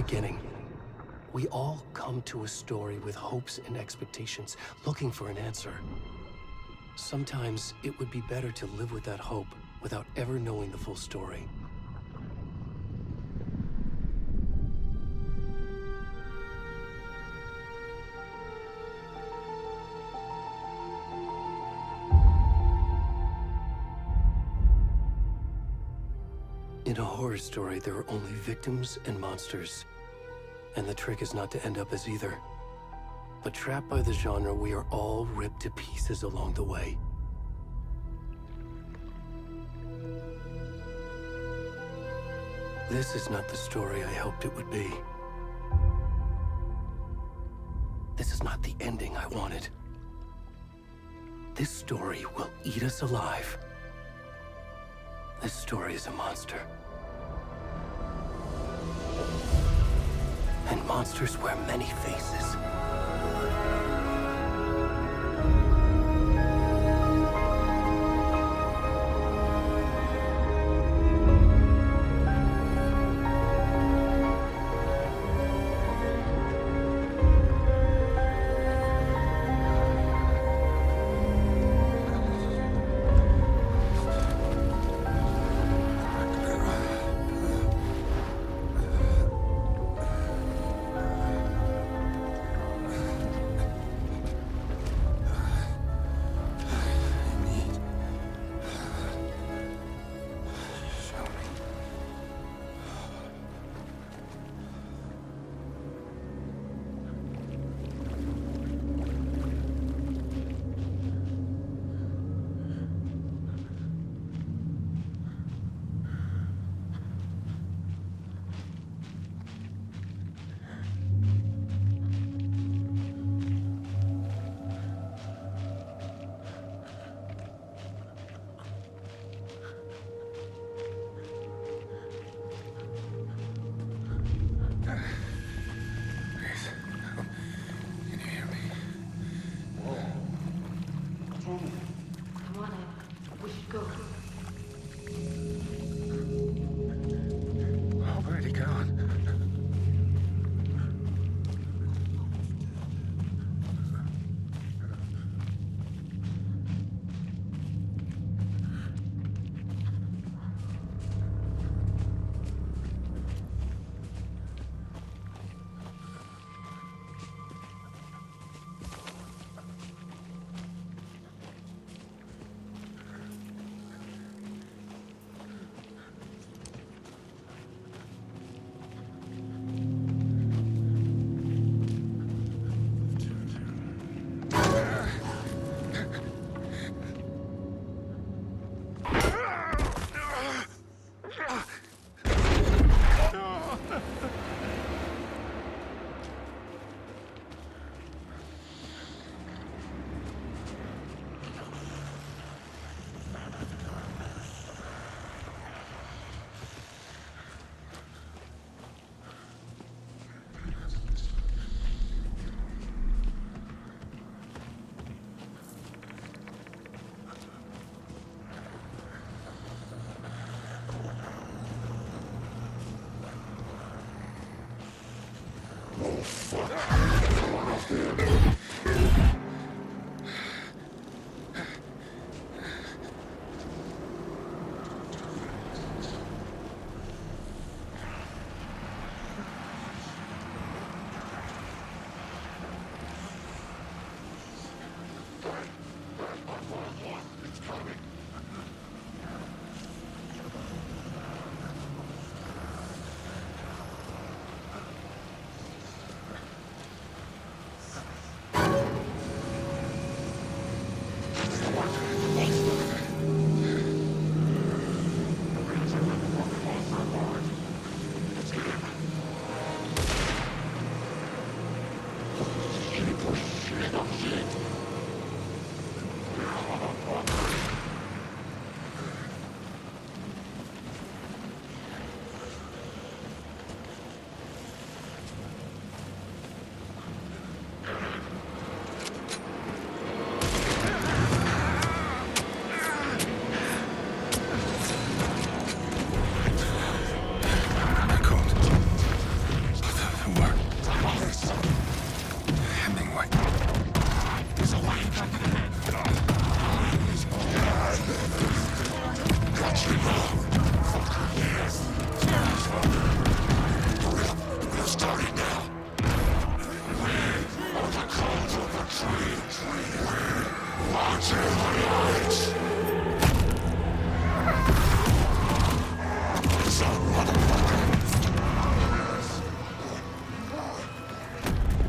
beginning. We all come to a story with hopes and expectations, looking for an answer. Sometimes it would be better to live with that hope without ever knowing the full story. In a horror story, there are only victims and monsters. And the trick is not to end up as either. But trapped by the genre, we are all ripped to pieces along the way. This is not the story I hoped it would be. This is not the ending I wanted. This story will eat us alive. This story is a monster. And monsters wear many faces.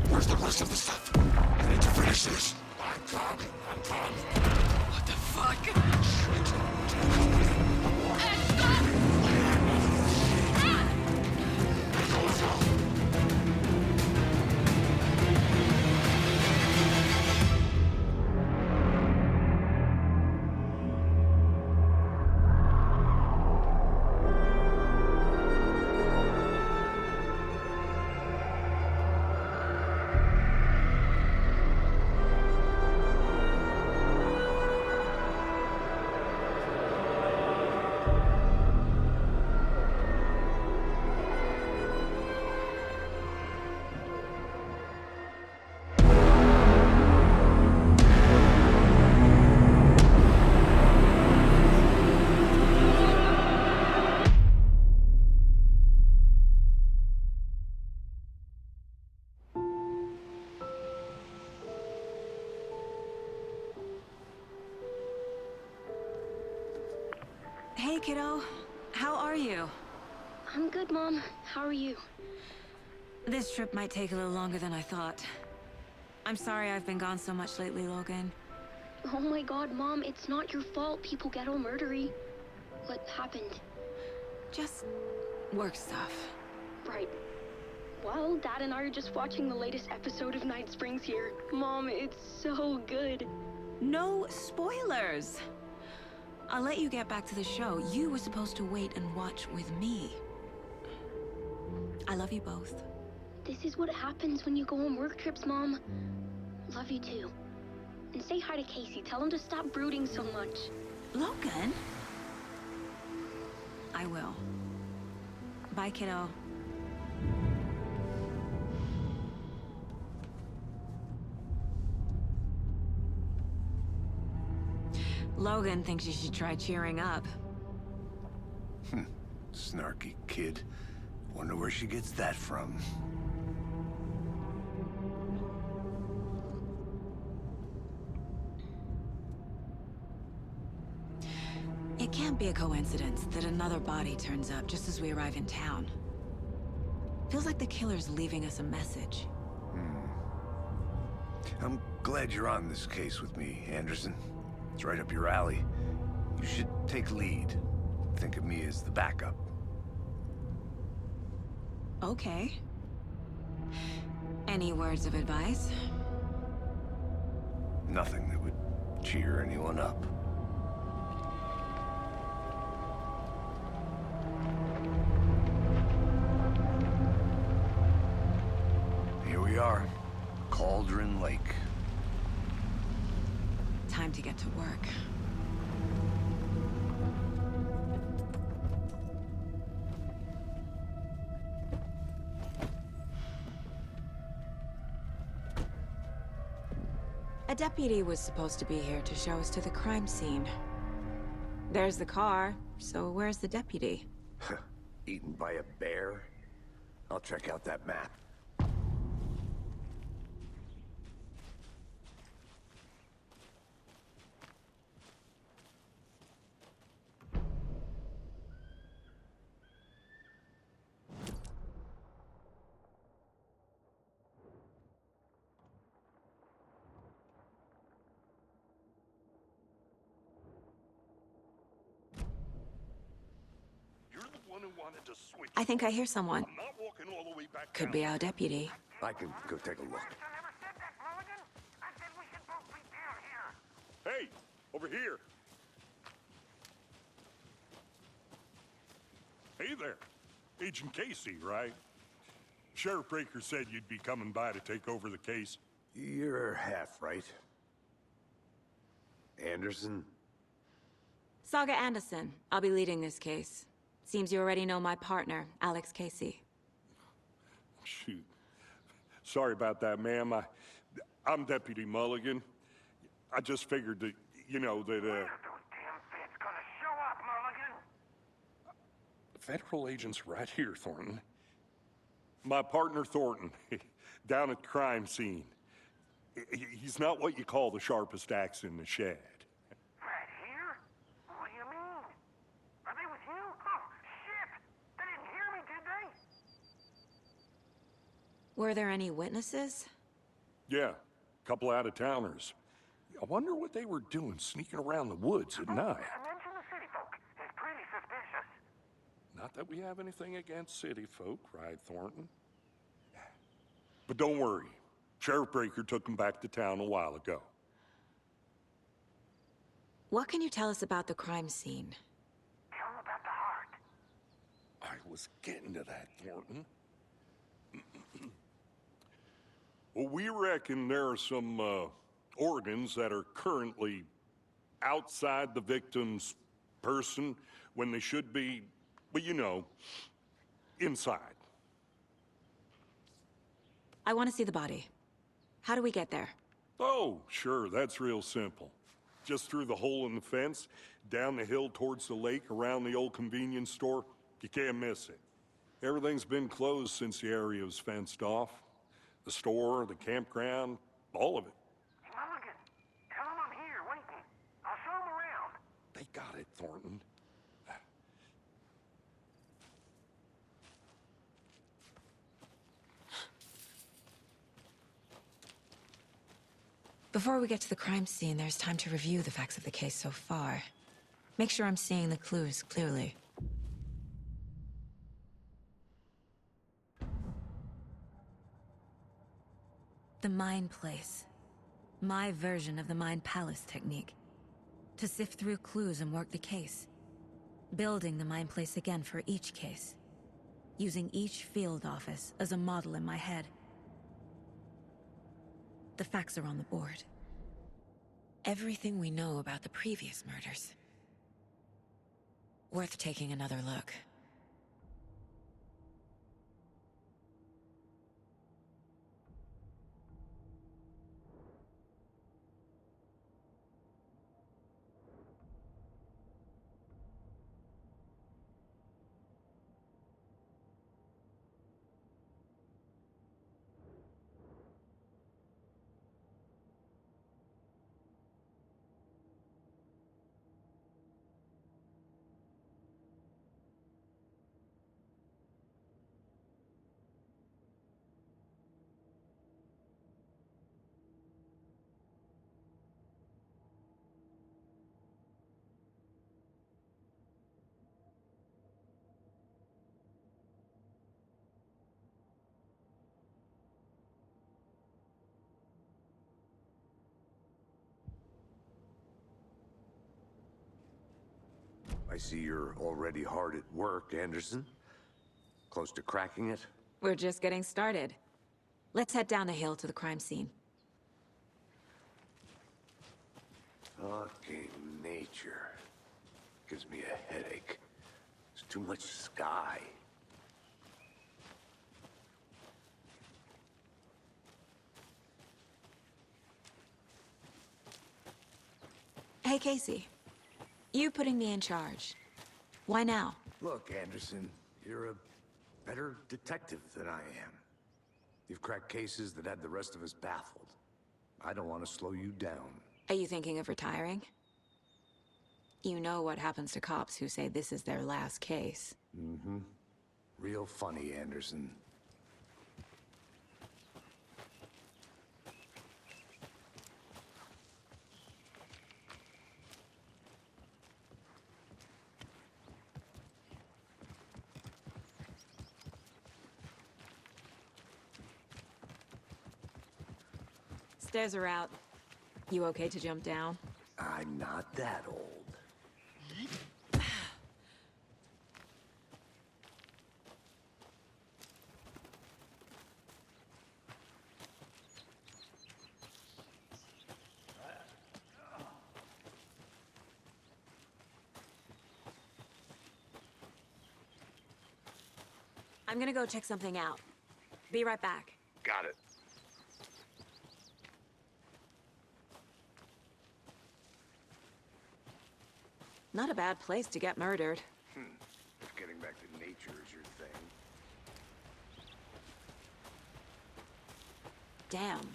Where's the rest of the stuff? I need to finish this. I'm coming. What the fuck? Hey, kiddo. How are you? I'm good, Mom. How are you? This trip might take a little longer than I thought. I'm sorry I've been gone so much lately, Logan. Oh my god, Mom, it's not your fault people get all murdery. What happened? Just work stuff. Right. Well, Dad and I are just watching the latest episode of Night Springs here. Mom, it's so good. No spoilers! I'll let you get back to the show. You were supposed to wait and watch with me. I love you both. This is what happens when you go on work trips, Mom. Love you too. And say hi to Casey. Tell him to stop brooding so much. Logan? I will. Bye, kiddo. Logan thinks you should try cheering up. Snarky kid. Wonder where she gets that from. It can't be a coincidence that another body turns up just as we arrive in town. Feels like the killer's leaving us a message. I'm glad you're on this case with me, Anderson. It's right up your alley. You should take lead. Think of me as the backup. Okay. Any words of advice? Nothing that would cheer anyone up. Here we are. Cauldron Lake. Time to get to work. A deputy was supposed to be here to show us to the crime scene. There's the car, so where's the deputy? Eaten by a bear? I'll check out that map. I think I hear someone. I'm not walking all the way back Could down. be our deputy. I can go take a look. Hey, over here. Hey there. Agent Casey, right? Sheriff Breaker said you'd be coming by to take over the case. You're half right. Anderson? Saga Anderson. I'll be leading this case. Seems you already know my partner, Alex Casey. Shoot. Sorry about that, ma'am. I'm Deputy Mulligan. I just figured that, you know, that, Federal agents right here, Thornton. My partner, Thornton, down at crime scene. He's not what you call the sharpest axe in the shed. Right here? What do you mean? Are they with you? Oh, shit! They didn't hear me, did they? Were there any witnesses? Yeah, a couple out-of-towners. I wonder what they were doing sneaking around the woods at night. Mention the city folk. It's pretty suspicious. Not that we have anything against city folk, right, Thornton? But don't worry. Sheriff Breaker took them back to town a while ago. What can you tell us about the crime scene? Tell them about the heart. I was getting to that, Thornton. Well, we reckon there are some organs that are currently outside the victim's person when they should be, well, you know, inside. I want to see the body. How do we get there? Oh, sure, that's real simple. Just through the hole in the fence, down the hill towards the lake, around the old convenience store. You can't miss it. Everything's been closed since the area was fenced off. The store, the campground, all of it. Mulligan, tell them I'm here, waiting. I'll show them around. They got it, Thornton. Before we get to the crime scene, there's time to review the facts of the case so far. Make sure I'm seeing the clues clearly. The Mind Place. My version of the Mind Palace technique. To sift through clues and work the case. Building the Mind Place again for each case. Using each field office as a model in my head. The facts are on the board. Everything we know about the previous murders. Worth taking another look. I see you're already hard at work, Anderson. Close to cracking it? We're just getting started. Let's head down the hill to the crime scene. Fucking nature. Gives me a headache. There's too much sky. Hey, Casey. You putting me in charge. Why now? Look, Anderson, you're a better detective than I am. You've cracked cases that had the rest of us baffled. I don't want to slow you down. Are you thinking of retiring? You know what happens to cops who say this is their last case. Mm-hmm. Real funny, Anderson. Stairs are out. You okay to jump down? I'm not that old. I'm gonna go check something out. Be right back. Got it. Not a bad place to get murdered. If getting back to nature is your thing. Damn.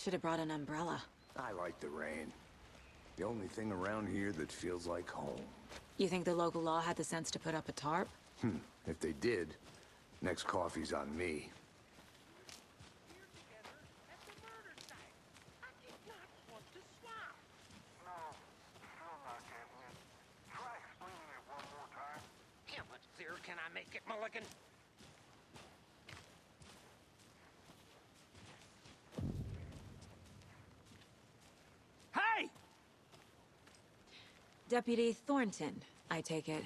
Should have brought an umbrella. I like the rain. The only thing around here that feels like home. You think the local law had the sense to put up a tarp? If they did, next coffee's on me. No, still not getting it. Try explaining it one more time. How much clearer can I make it, Mulligan? Hey! Deputy Thornton, I take it.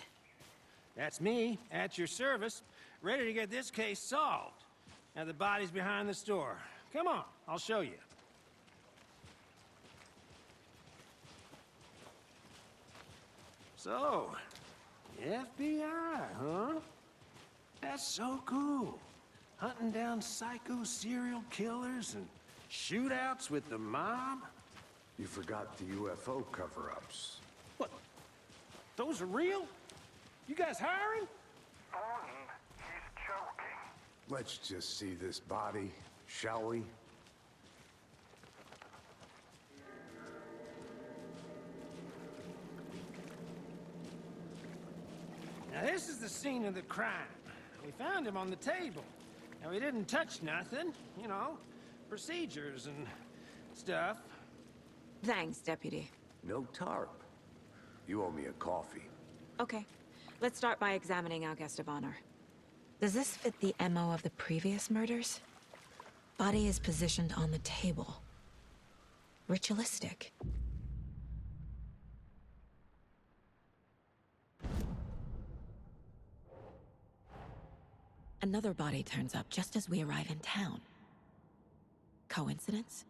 That's me, at your service, ready to get this case solved. Now the body's behind the store. Come on, I'll show you. So, FBI, huh? That's so cool. Hunting down psycho serial killers and shootouts with the mob? You forgot the UFO cover-ups. What? Those are real? You guys hiring? Thornton, he's joking. Let's just see this body, shall we? Now this is the scene of the crime. We found him on the table. Now we didn't touch nothing, you know, procedures and stuff. Thanks, Deputy. No tarp. You owe me a coffee. Okay, let's start by examining our guest of honor. Does this fit the MO of the previous murders? Body is positioned on the table. Ritualistic. Another body turns up just as we arrive in town. Coincidence?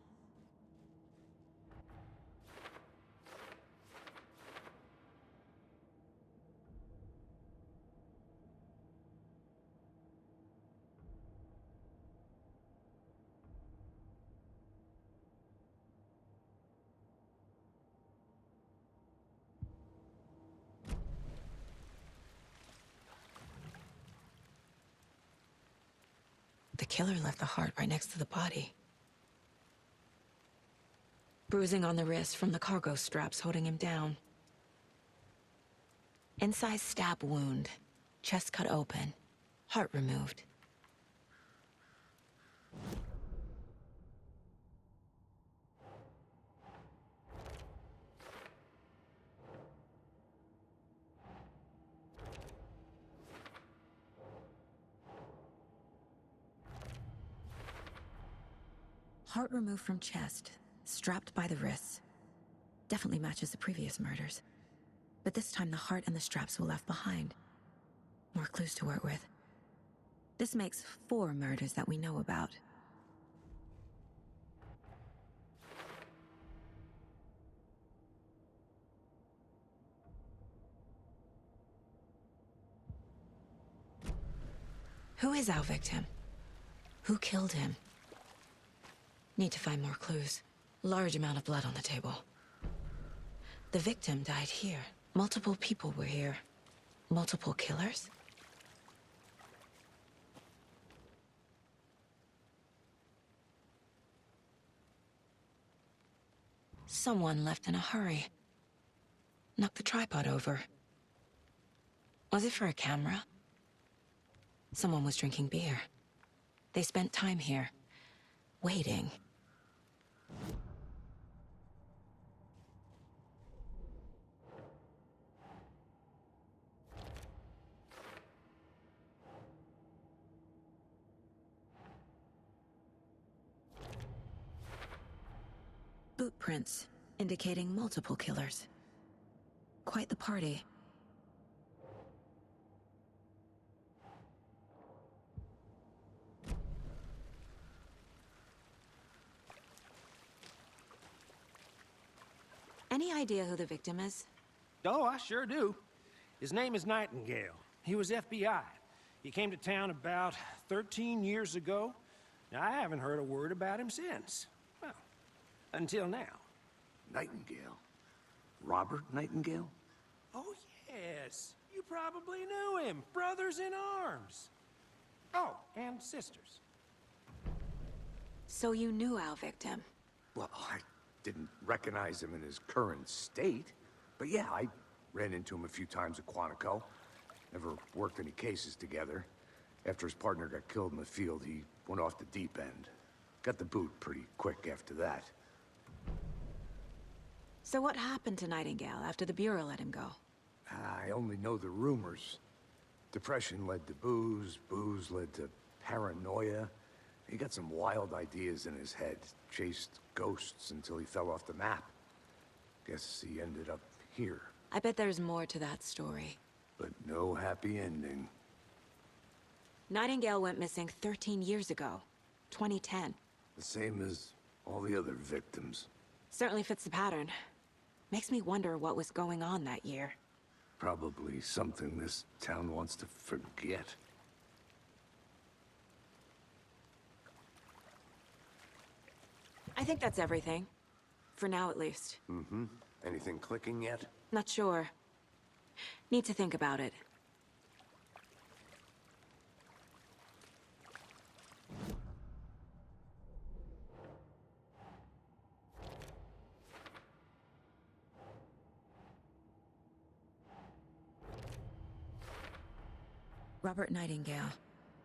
The killer left the heart right next to the body. Bruising on the wrist from the cargo straps holding him down. Incised stab wound. Chest cut open. Heart removed. Heart removed from chest, strapped by the wrists. Definitely matches the previous murders. But this time the heart and the straps were left behind. More clues to work with. This makes 4 murders that we know about. Who is our victim? Who killed him? Need to find more clues. Large amount of blood on the table. The victim died here. Multiple people were here. Multiple killers? Someone left in a hurry. Knocked the tripod over. Was it for a camera? Someone was drinking beer. They spent time here, waiting. Boot prints, indicating multiple killers. Quite the party. Any idea who the victim is? Oh, I sure do. His name is Nightingale. He was FBI. He came to town about 13 years ago. Now, I haven't heard a word about him since. Well, until now. Nightingale? Robert Nightingale? Oh, yes. You probably knew him. Brothers in arms. Oh, and sisters. So you knew our victim. Well, I didn't recognize him in his current state. But yeah, I ran into him a few times at Quantico. Never worked any cases together. After his partner got killed in the field, he went off the deep end. Got the boot pretty quick after that. So what happened to Nightingale after the Bureau let him go? I only know the rumors. Depression led to booze, booze led to paranoia. He got some wild ideas in his head, chased ghosts until he fell off the map. Guess he ended up here, I bet there's more to that story. but no happy ending. Nightingale went missing 13 years ago. 2010. The same as all the other victims. Certainly fits the pattern. Makes me wonder what was going on that year. Probably something this town wants to forget. I think that's everything. For now, at least. Anything clicking yet? Not sure. Need to think about it. Robert Nightingale,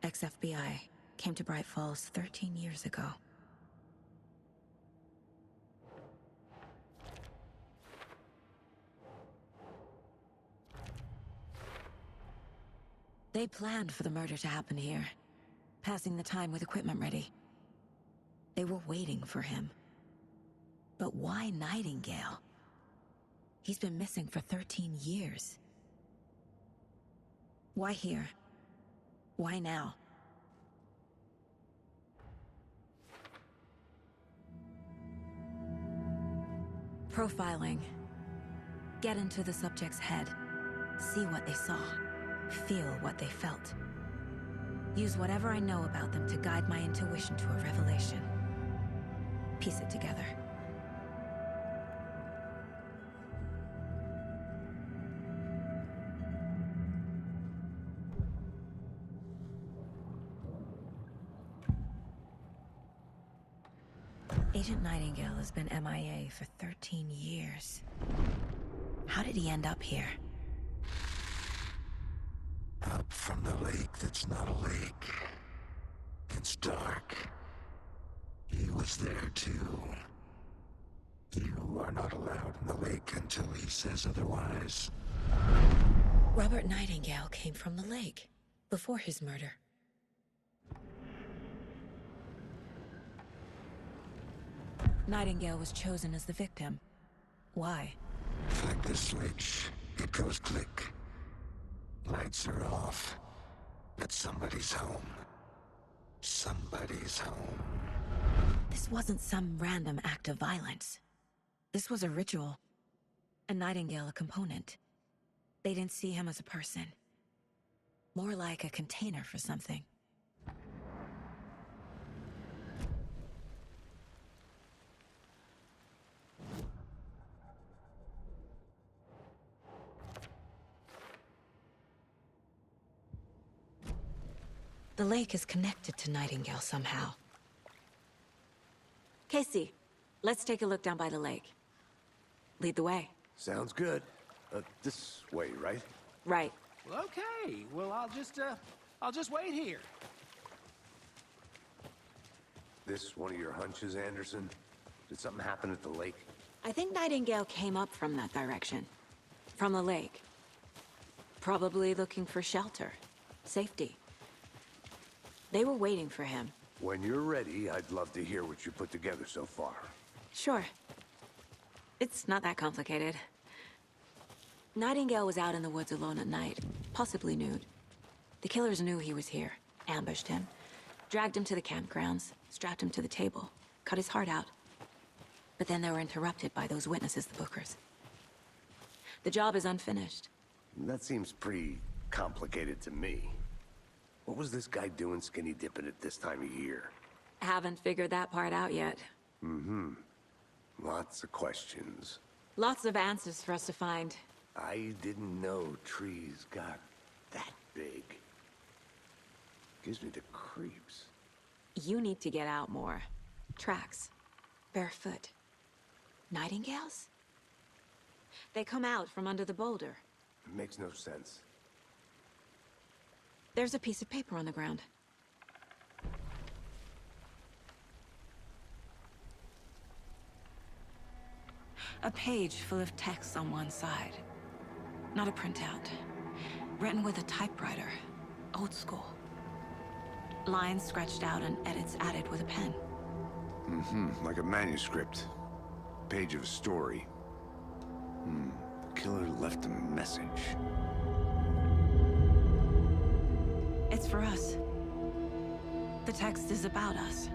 ex-FBI, came to Bright Falls 13 years ago. They planned for the murder to happen here, passing the time with equipment ready. They were waiting for him. But why Nightingale? He's been missing for 13 years. Why here? Why now? Profiling. Get into the subject's head. See what they saw. Feel what they felt. Use whatever I know about them to guide my intuition to a revelation. Piece it together. Agent Nightingale has been MIA for 13 years. How did he end up here? Up from the lake that's not a lake. It's dark. He was there too. You are not allowed in the lake until he says otherwise. Robert Nightingale came from the lake, before his murder. Nightingale was chosen as the victim. Why? Flick the switch, it goes click. Lights are off. But somebody's home. Somebody's home. This wasn't some random act of violence. This was a ritual. And Nightingale a component. They didn't see him as a person. More like a container for something. The lake is connected to Nightingale somehow. Casey, let's take a look down by the lake. Lead the way. Sounds good. This way, right? Right. Well, okay. Well, I'll just wait here. This one of your hunches, Anderson? Did something happen at the lake? I think Nightingale came up from that direction. From the lake. Probably looking for shelter. Safety. They were waiting for him. When you're ready, I'd love to hear what you put together so far. Sure. It's not that complicated. Nightingale was out in the woods alone at night, possibly nude. The killers knew he was here, ambushed him, dragged him to the campgrounds, strapped him to the table, cut his heart out. But then they were interrupted by those witnesses, the Bookers. The job is unfinished. That seems pretty complicated to me. What was this guy doing skinny dipping at this time of year? Haven't figured that part out yet. Lots of questions. Lots of answers for us to find. I didn't know trees got that big. Gives me the creeps. You need to get out more. Tracks. Barefoot. Nightingales? They come out from under the boulder. Makes no sense. There's a piece of paper on the ground. A page full of text on one side. Not a printout. Written with a typewriter. Old school. Lines scratched out and edits added with a pen. Like a manuscript. Page of a story. Killer left a message. It's for us. The text is about us.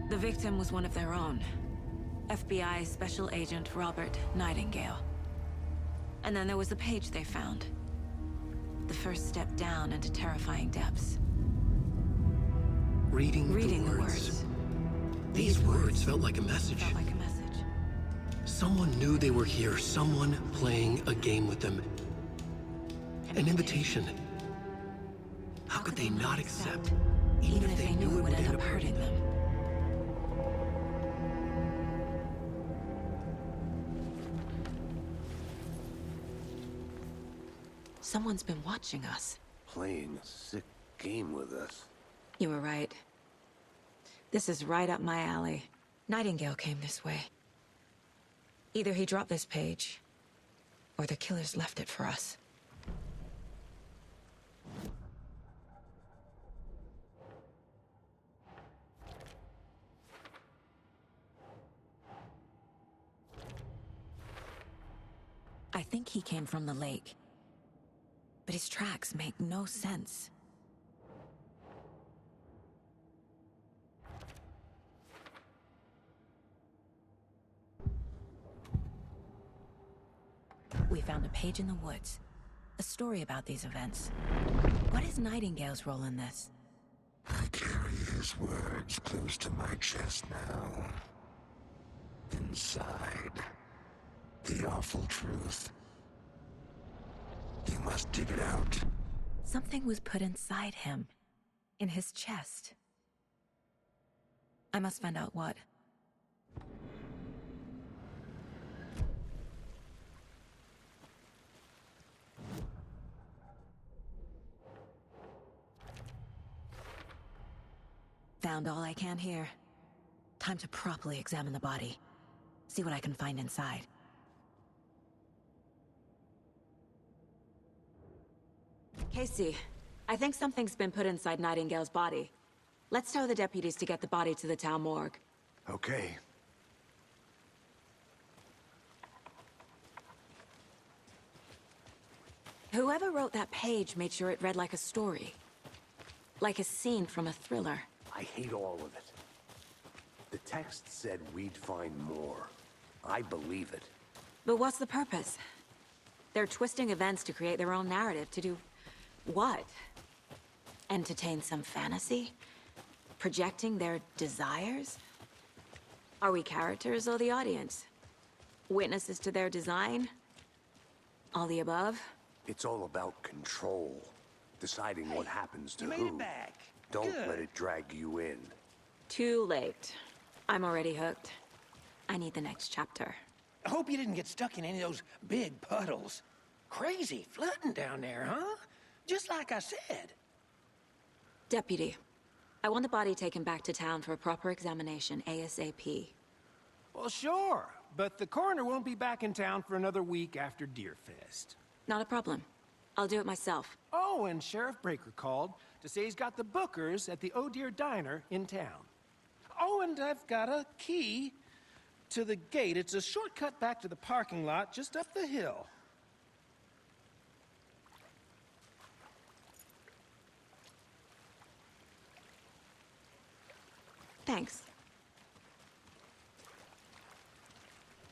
The victim was one of their own. FBI Special Agent Robert Nightingale. And then there was the page they found. The first step down into terrifying depths. Reading the words. These words felt like a message. Felt like a message. Someone knew they were here. Someone playing a game with them. An invitation. How could they not accept, even if they knew it would end up hurting them? Someone's been watching us. Playing a sick game with us. You were right. This is right up my alley. Nightingale came this way. Either he dropped this page, or the killers left it for us. I think he came from the lake. But his tracks make no sense. We found a page in the woods. A story about these events. What is Nightingale's role in this? I carry his words close to my chest now. Inside, the awful truth. You must dig it out. Something was put inside him. In his chest. I must find out what. Found all I can here. Time to properly examine the body. See what I can find inside. Casey, I think something's been put inside Nightingale's body. Let's tell the deputies to get the body to the town morgue. Okay. Whoever wrote that page made sure it read like a story. Like a scene from a thriller. I hate all of it. The text said we'd find more. I believe it. But what's the purpose? They're twisting events to create their own narrative to do... what? Entertain some fantasy? Projecting their desires? Are we characters or the audience? Witnesses to their design? All the above? It's all about control. Deciding what happens to You made who. it back. Don't Good. let it drag you in. Too late. I'm already hooked. I need the next chapter. I hope you didn't get stuck in any of those big puddles. Crazy flooding down there, huh? Just like I said. Deputy, I want the body taken back to town for a proper examination ASAP. Well, sure. But the coroner won't be back in town for another week after Deerfest. Not a problem. I'll do it myself. Oh, and Sheriff Breaker called to say he's got the Bookers at the Oh Deer Diner in town. Oh, and I've got a key to the gate. It's a shortcut back to the parking lot just up the hill. Thanks.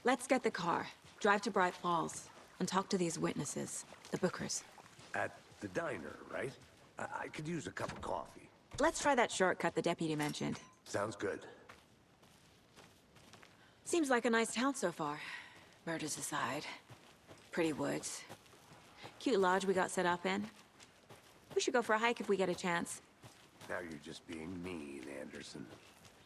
Let's get the car, drive to Bright Falls, and talk to these witnesses, the Bookers. At the diner, right? I could use a cup of coffee. Let's try that shortcut the deputy mentioned. Sounds good. Seems like a nice town so far. Murders aside. Pretty woods. Cute lodge we got set up in. We should go for a hike if we get a chance. Now you're just being mean, Anderson.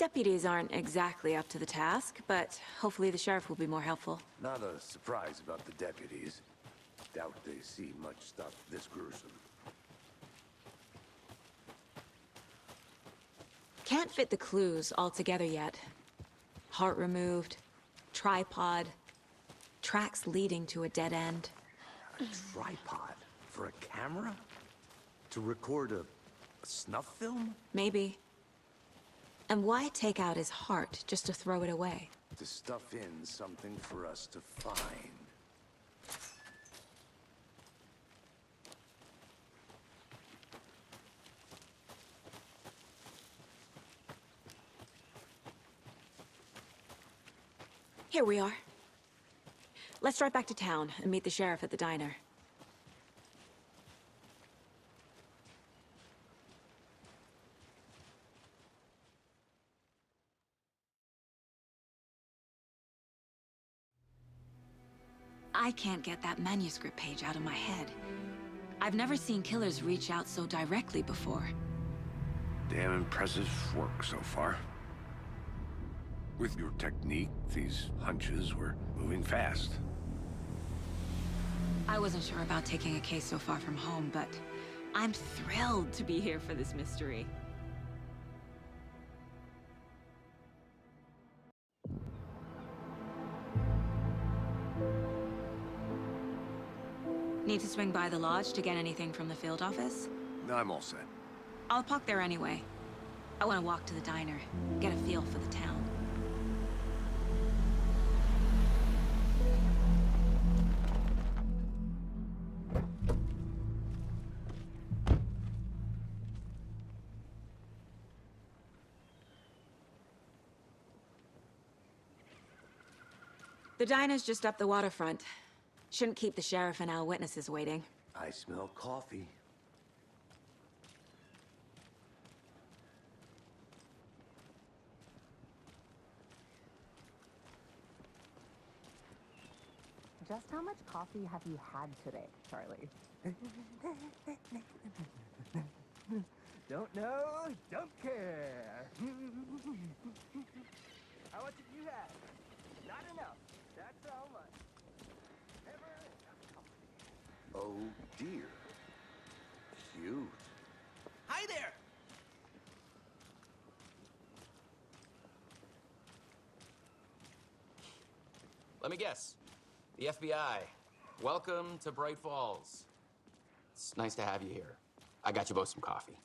Deputies aren't exactly up to the task, but hopefully the sheriff will be more helpful. Not a surprise about the deputies. Doubt they see much stuff this gruesome. Can't fit the clues all together yet. Heart removed, tripod, tracks leading to a dead end. A tripod? For a camera? To record a snuff film? Maybe. And why take out his heart just to throw it away? To stuff in something for us to find. Here we are. Let's drive back to town and meet the sheriff at the diner. I can't get that manuscript page out of my head. I've never seen killers reach out so directly before. Damn impressive work so far. With your technique, these hunches were moving fast. I wasn't sure about taking a case so far from home, but I'm thrilled to be here for this mystery. Need to swing by the lodge to get anything from the field office? No, I'm all set. I'll park there anyway. I want to walk to the diner, get a feel for the town. The diner's just up the waterfront. Shouldn't keep the sheriff and our witnesses waiting. I smell coffee. Just how much coffee have you had today, Charlie? Don't know, don't care. How much have you had? Not enough. That's how much. Never enough. Oh dear. Cute. Hi there! Let me guess. The FBI. Welcome to Bright Falls. It's nice to have you here. I got you both some coffee.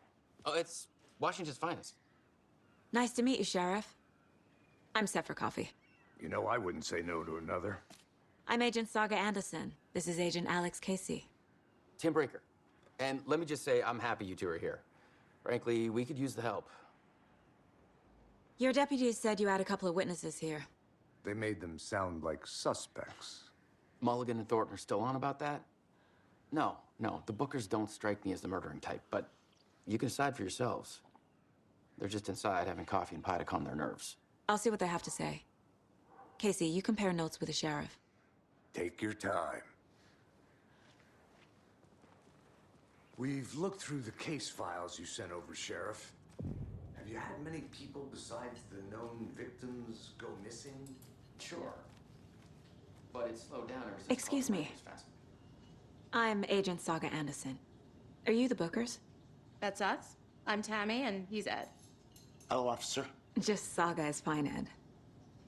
Oh, it's Washington's finest. Nice to meet you, Sheriff. I'm set for coffee. You know, I wouldn't say no to another. I'm Agent Saga Anderson. This is Agent Alex Casey. Tim Brinker. And let me just say, I'm happy you two are here. Frankly, we could use the help. Your deputies said you had a couple of witnesses here. They made them sound like suspects. Mulligan and Thornton are still on about that? No, the Bookers don't strike me as the murdering type, but you can decide for yourselves. They're just inside having coffee and pie to calm their nerves. I'll see what they have to say. Casey, you compare notes with the sheriff. Take your time. We've looked through the case files you sent over, Sheriff. Have you had many people besides the known victims go missing? Sure. But it's slowed down ever since... Excuse me. I'm Agent Saga Anderson. Are you the Bookers? That's us. I'm Tammy, and he's Ed. Hello, officer. Just Saga is fine, Ed.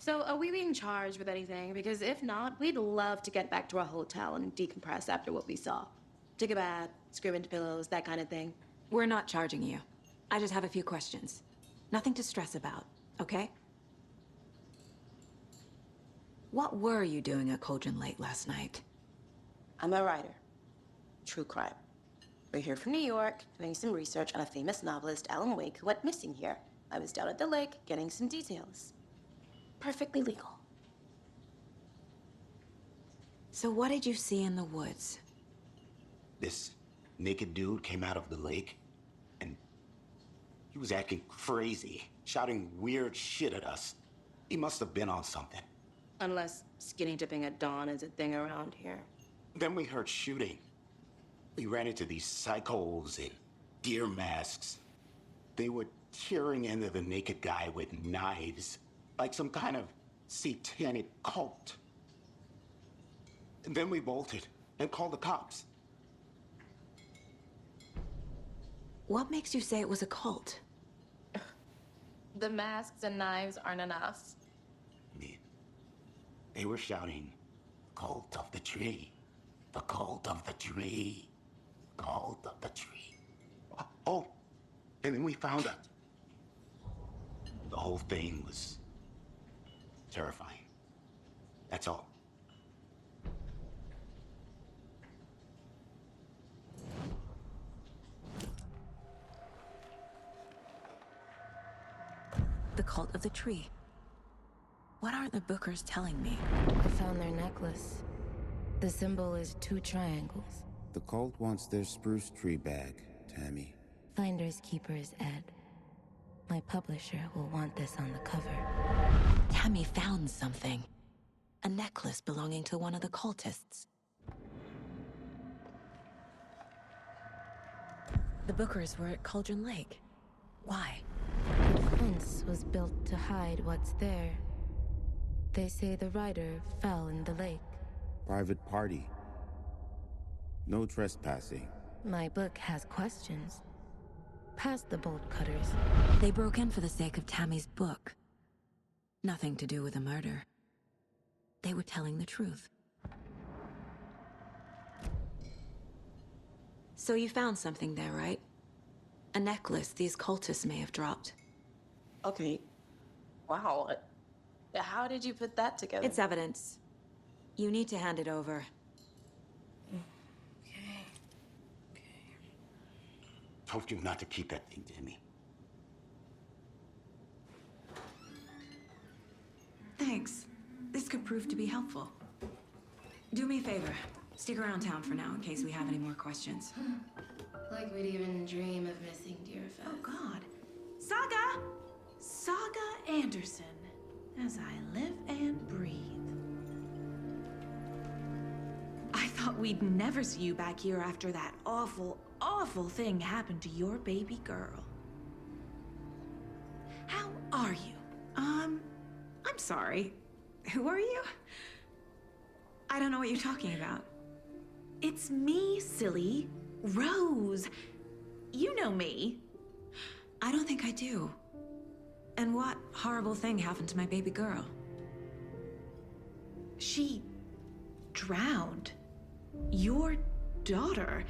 So, are we being charged with anything? Because if not, we'd love to get back to our hotel and decompress after what we saw. Take a bath, scream into pillows, that kind of thing. We're not charging you. I just have a few questions. Nothing to stress about, okay? What were you doing at Cauldron Lake last night? I'm a writer. True crime. We're here from New York, doing some research on a famous novelist, Alan Wake, who went missing here. I was down at the lake, getting some details. Perfectly legal. So what did you see in the woods? This naked dude came out of the lake, and he was acting crazy, shouting weird shit at us. He must have been on something. Unless skinny dipping at dawn is a thing around here. Then we heard shooting. We ran into these psychos in deer masks. They would tearing into the naked guy with knives, like some kind of satanic cult. And then we bolted and called the cops. What makes you say it was a cult? The masks and knives aren't enough. They were shouting, "Cult of the tree, the cult of the tree, cult of the tree." Oh, and then we found out. The whole thing was terrifying. That's all. The cult of the tree. What aren't the Bookers telling me? I found their necklace. The symbol is 2 triangles. The cult wants their spruce tree back, Tammy. Finders keepers, Ed. My publisher will want this on the cover. Tammy found something. A necklace belonging to one of the cultists. The Bookers were at Cauldron Lake. Why? The fence was built to hide what's there. They say the rider fell in the lake. Private party. No trespassing. My book has questions. Past the bolt cutters. They broke in for the sake of Tammy's book. Nothing to do with a murder. They were telling the truth. So you found something there, right? A necklace these cultists may have dropped. Okay. Wow. How did you put that together? It's evidence. You need to hand it over. Told you not to keep that thing, Tammy. Thanks. This could prove to be helpful. Do me a favor. Stick around town for now in case we have any more questions. Like we'd even dream of missing Deerfest. Oh, God. Saga! Saga Anderson. As I live and breathe. I thought we'd never see you back here after that awful, awful thing happened to your baby girl. How are you? I'm sorry. Who are you? I don't know what you're talking about. It's me, silly. Rose. You know me. I don't think I do. And what horrible thing happened to my baby girl? She drowned. Your daughter.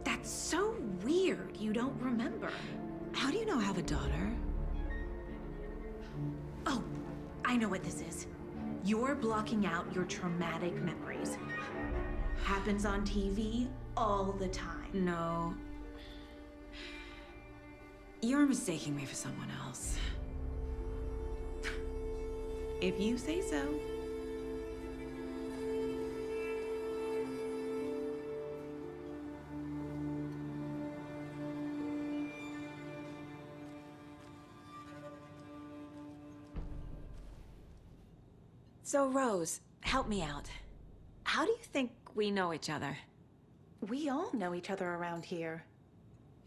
That's so weird you don't remember. How do you know I have a daughter? Oh, I know what this is. You're blocking out your traumatic memories. Happens on TV all the time. No. You're mistaking me for someone else. If you say so. So, Rose, help me out. How do you think we know each other? We all know each other around here.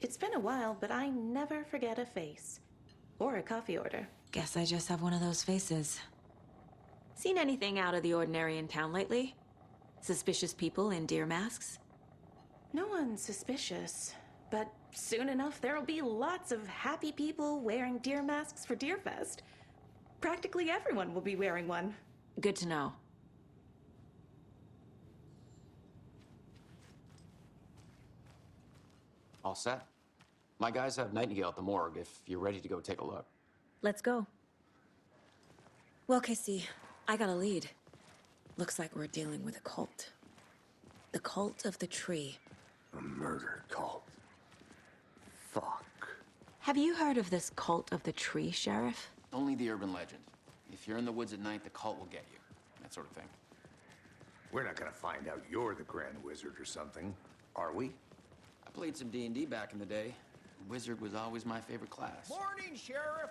It's been a while, but I never forget a face. Or a coffee order. Guess I just have one of those faces. Seen anything out of the ordinary in town lately? Suspicious people in deer masks? No one's suspicious. But soon enough, there'll be lots of happy people wearing deer masks for Deerfest. Practically everyone will be wearing one. Good to know. All set? My guys have Nightingale at the morgue if you're ready to go take a look. Let's go. Well, Casey, I got a lead. Looks like we're dealing with a cult. The cult of the tree. A murder cult. Fuck. Have you heard of this cult of the tree, Sheriff? Only the urban legend. If you're in the woods at night, the cult will get you. That sort of thing. We're not gonna find out you're the Grand Wizard or something, are we? I played some D&D back in the day. Wizard was always my favorite class. Morning, Sheriff.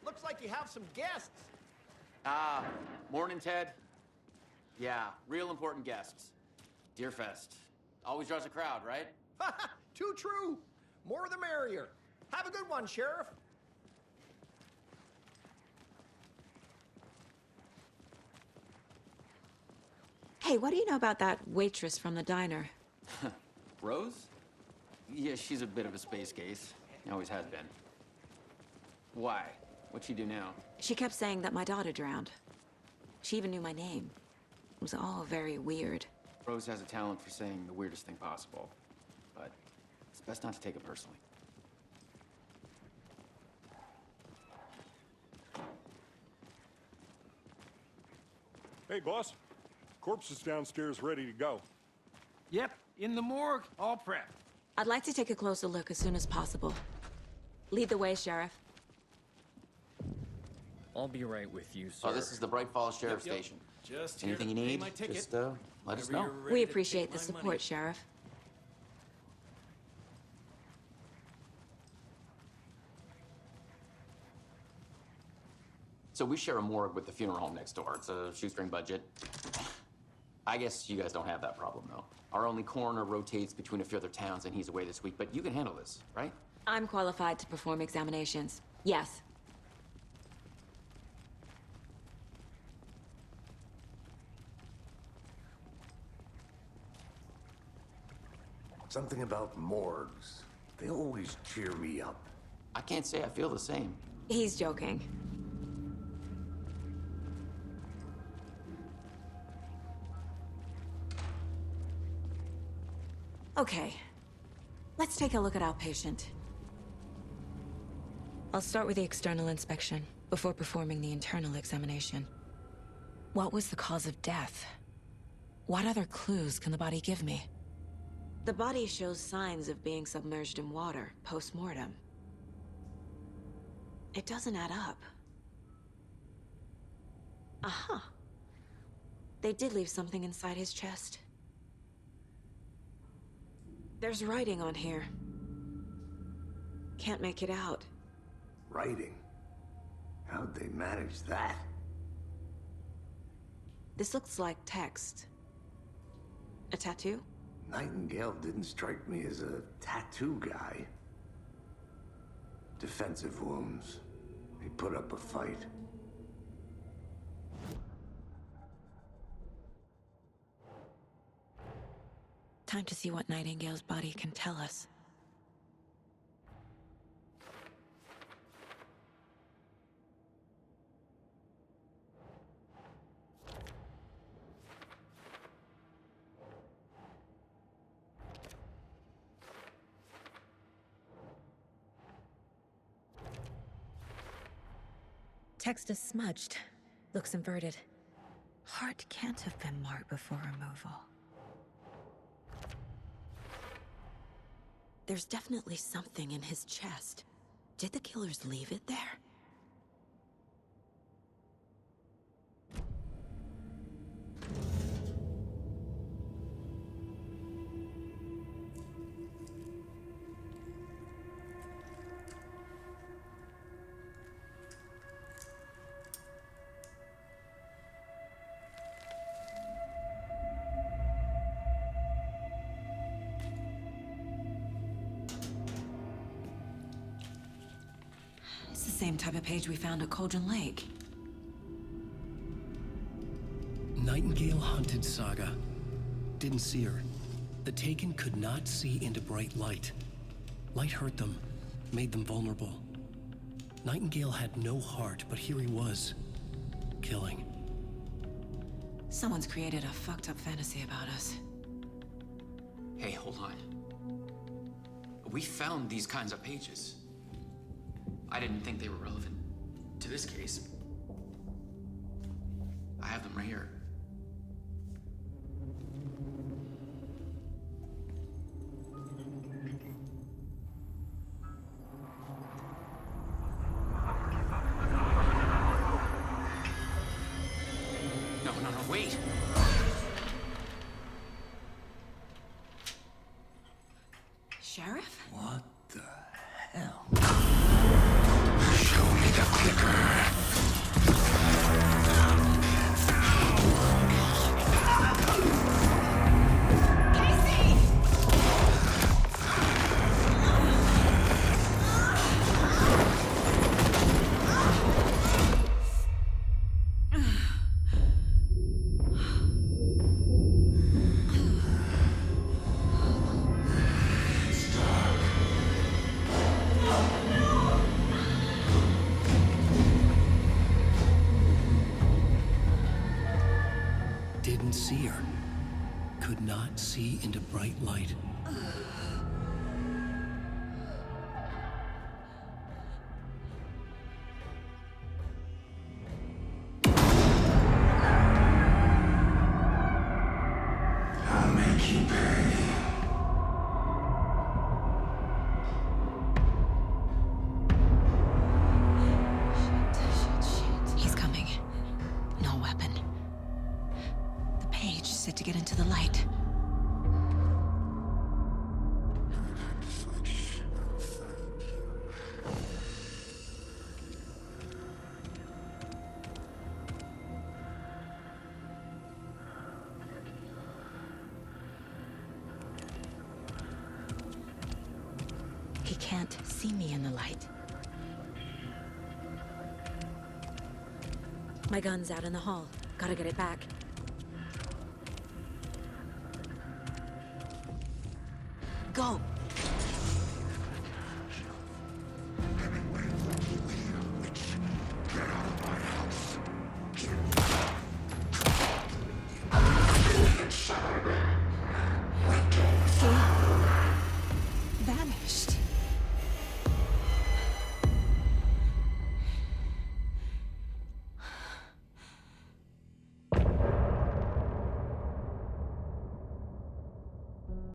Looks like you have some guests. Ah, morning, Ted. Yeah, real important guests. Deerfest. Always draws a crowd, right? Too true. More the merrier. Have a good one, Sheriff. Hey, what do you know about that waitress from the diner? Rose? Yeah, she's a bit of a space case. Always has been. Why? What'd she do now? She kept saying that my daughter drowned. She even knew my name. It was all very weird. Rose has a talent for saying the weirdest thing possible. But it's best not to take it personally. Hey, boss. Corpse is downstairs ready to go. Yep, in the morgue, all prepped. I'd like to take a closer look as soon as possible. Lead the way, Sheriff. I'll be right with you, sir. Oh, this is the Bright Falls Sheriff Yep. Station. Just Anything you here to pay need, my ticket. just let us Whenever know. you're ready We to appreciate take the my support, money. Sheriff. So we share a morgue with the funeral home next door. It's a shoestring budget. I guess you guys don't have that problem, though. Our only coroner rotates between a few other towns, and he's away this week, but you can handle this, right? I'm qualified to perform examinations. Yes. Something about morgues. They always cheer me up. I can't say I feel the same. He's joking. Okay. Let's take a look at our patient. I'll start with the external inspection before performing the internal examination. What was the cause of death? What other clues can the body give me? The body shows signs of being submerged in water post-mortem. It doesn't add up. Aha. They did leave something inside his chest. There's writing on here. Can't make it out. Writing? How'd they manage that? This looks like text. A tattoo? Nightingale didn't strike me as a tattoo guy. Defensive wounds. He put up a fight. Time to see what Nightingale's body can tell us. Text is smudged. Looks inverted. Heart can't have been marked before removal. There's definitely something in his chest. Did the killers leave it there? It's the same type of page we found at Cauldron Lake. Nightingale hunted Saga. Didn't see her. The Taken could not see into bright light. Light hurt them, made them vulnerable. Nightingale had no heart, but here he was, killing. Someone's created a fucked up fantasy about us. Hey, hold on. We found these kinds of pages. I didn't think they were relevant to this case. I have them right here. No, wait! Sheriff? What the hell? Show me the clicker. didn't see her. Could not see into bright light. I'll make you pay. He's coming. No weapon. The page said to get into the light. He can't see me in the light. My gun's out in the hall. Gotta get it back. Go!